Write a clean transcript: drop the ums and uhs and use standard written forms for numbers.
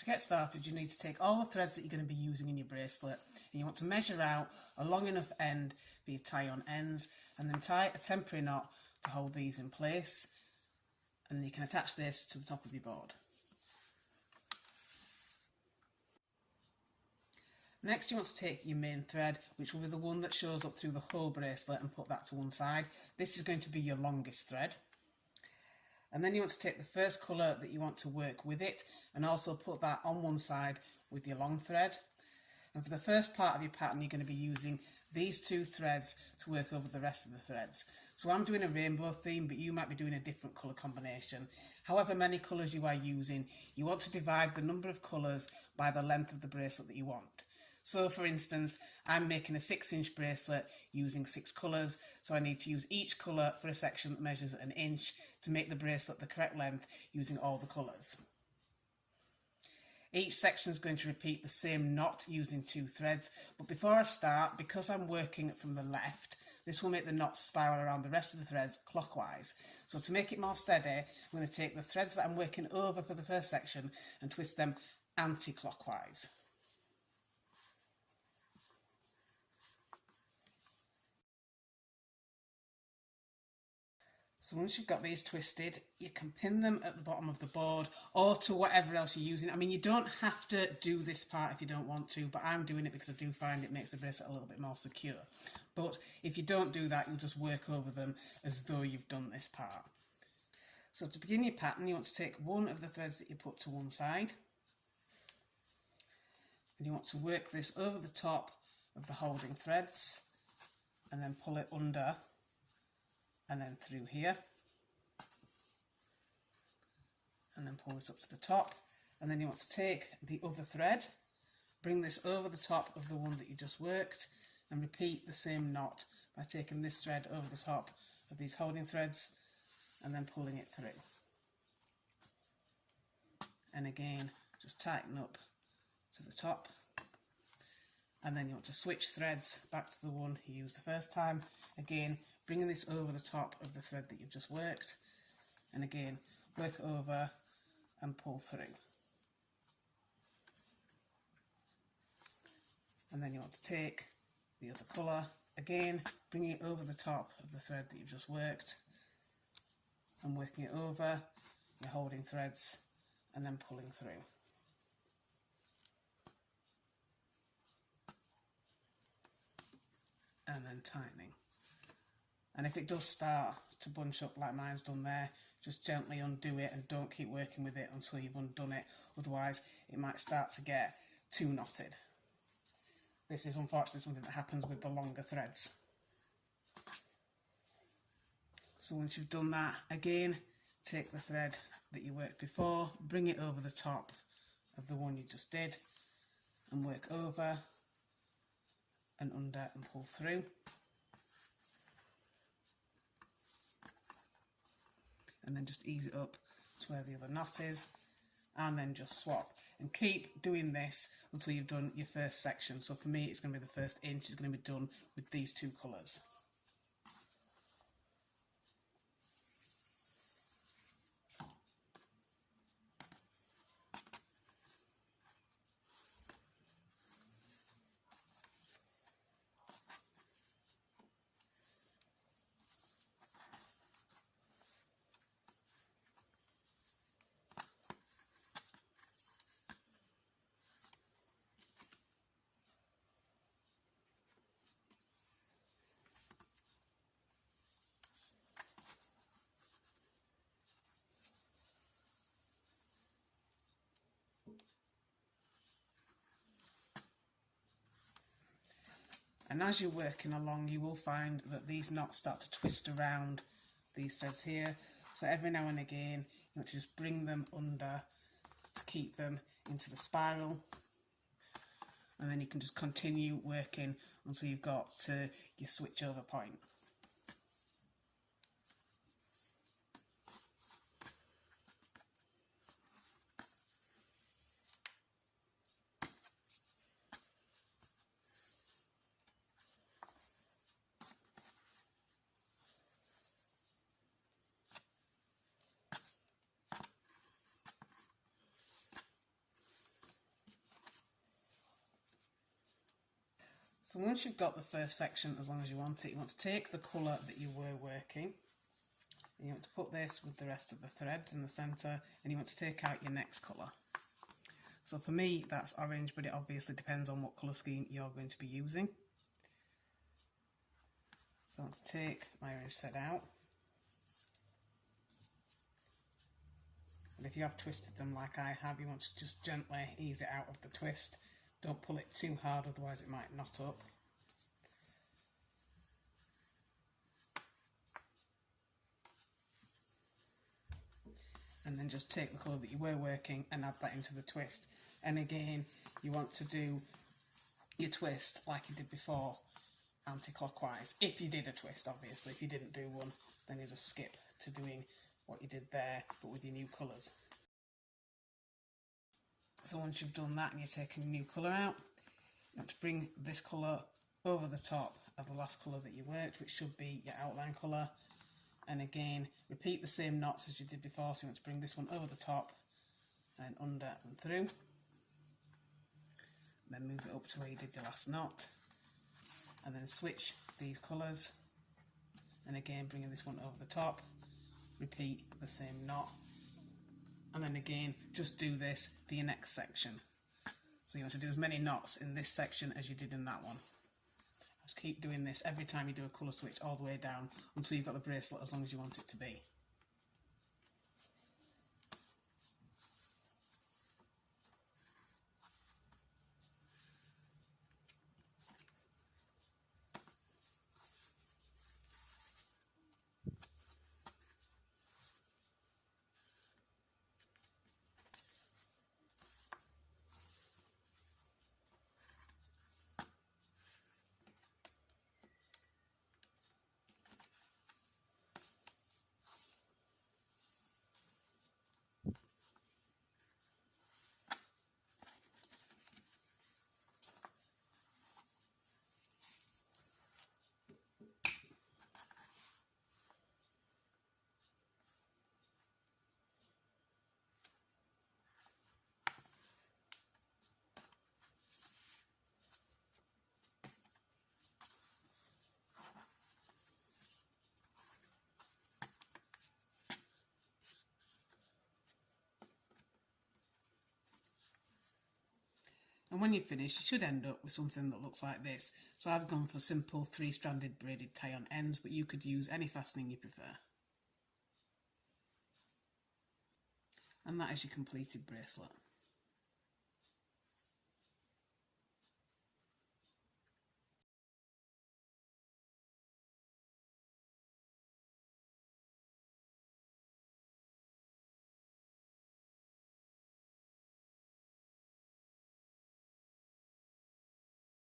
To get started, you need to take all the threads that you're going to be using in your bracelet, and you want to measure out a long enough end for your tie-on ends, and then tie a temporary knot to hold these in place, and then you can attach this to the top of your board. Next, you want to take your main thread, which will be the one that shows up through the whole bracelet, and put that to one side. This is going to be your longest thread. And then you want to take the first colour that you want to work with it, and also put that on one side with your long thread. And for the first part of your pattern, you're going to be using these two threads to work over the rest of the threads. So I'm doing a rainbow theme, but you might be doing a different colour combination. However many colours you are using, you want to divide the number of colours by the length of the bracelet that you want. So for instance, I'm making a 6-inch bracelet using 6 colours, so I need to use each colour for a section that measures an inch to make the bracelet the correct length using all the colours. Each section is going to repeat the same knot using 2 threads, but before I start, because I'm working from the left, this will make the knot spiral around the rest of the threads clockwise. So to make it more steady, I'm going to take the threads that I'm working over for the first section and twist them anti-clockwise. So once you've got these twisted, you can pin them at the bottom of the board or to whatever else you're using. I mean, you don't have to do this part if you don't want to, but I'm doing it because I do find it makes the bracelet a little bit more secure. But if you don't do that, you'll just work over them as though you've done this part. So to begin your pattern, you want to take one of the threads that you put to one side, and you want to work this over the top of the holding threads and then pull it under and then through here, and then pull this up to the top. And then you want to take the other thread, bring this over the top of the one that you just worked, and repeat the same knot by taking this thread over the top of these holding threads and then pulling it through. And again, just tighten up to the top, and then you want to switch threads back to the one you used the first time. Again, bringing this over the top of the thread that you've just worked, and again, work over and pull through. And then you want to take the other colour, again, bringing it over the top of the thread that you've just worked, and working it over your holding threads, and then pulling through. And then tightening. And if it does start to bunch up like mine's done there, just gently undo it and don't keep working with it until you've undone it, otherwise it might start to get too knotted. This is unfortunately something that happens with the longer threads. So once you've done that, again, take the thread that you worked before, bring it over the top of the one you just did, and work over and under and pull through. And then just ease it up to where the other knot is, and then just swap, and keep doing this until you've done your first section. So for me, it's going to be the first inch is going to be done with these 2 colours. And as you're working along, you will find that these knots start to twist around these threads here. So every now and again, you want to just bring them under to keep them into the spiral. And then you can just continue working until you've got to your switch over point. So once you've got the first section, as long as you want it, you want to take the colour that you were working, and you want to put this with the rest of the threads in the centre, and you want to take out your next colour. So for me that's orange, but it obviously depends on what colour scheme you're going to be using. So I want to take my orange thread out, and if you have twisted them like I have, you want to just gently ease it out of the twist. Don't pull it too hard, otherwise it might knot up. And then just take the colour that you were working and add that into the twist. And again, you want to do your twist like you did before, anti-clockwise. If you did a twist, obviously. If you didn't do one, then you just skip to doing what you did there, but with your new colours. So once you've done that and you're taking a new colour out, you want to bring this colour over the top of the last colour that you worked, which should be your outline colour. And again, repeat the same knots as you did before, so you want to bring this one over the top and under and through. And then move it up to where you did your last knot. And then switch these colours. And again, bringing this one over the top. Repeat the same knot. And then again, just do this for your next section. So you want to do as many knots in this section as you did in that one. Just keep doing this every time you do a colour switch all the way down until you've got the bracelet as long as you want it to be. And when you've finished, you should end up with something that looks like this. So I've gone for simple 3-stranded braided tie-on ends, but you could use any fastening you prefer. And that is your completed bracelet.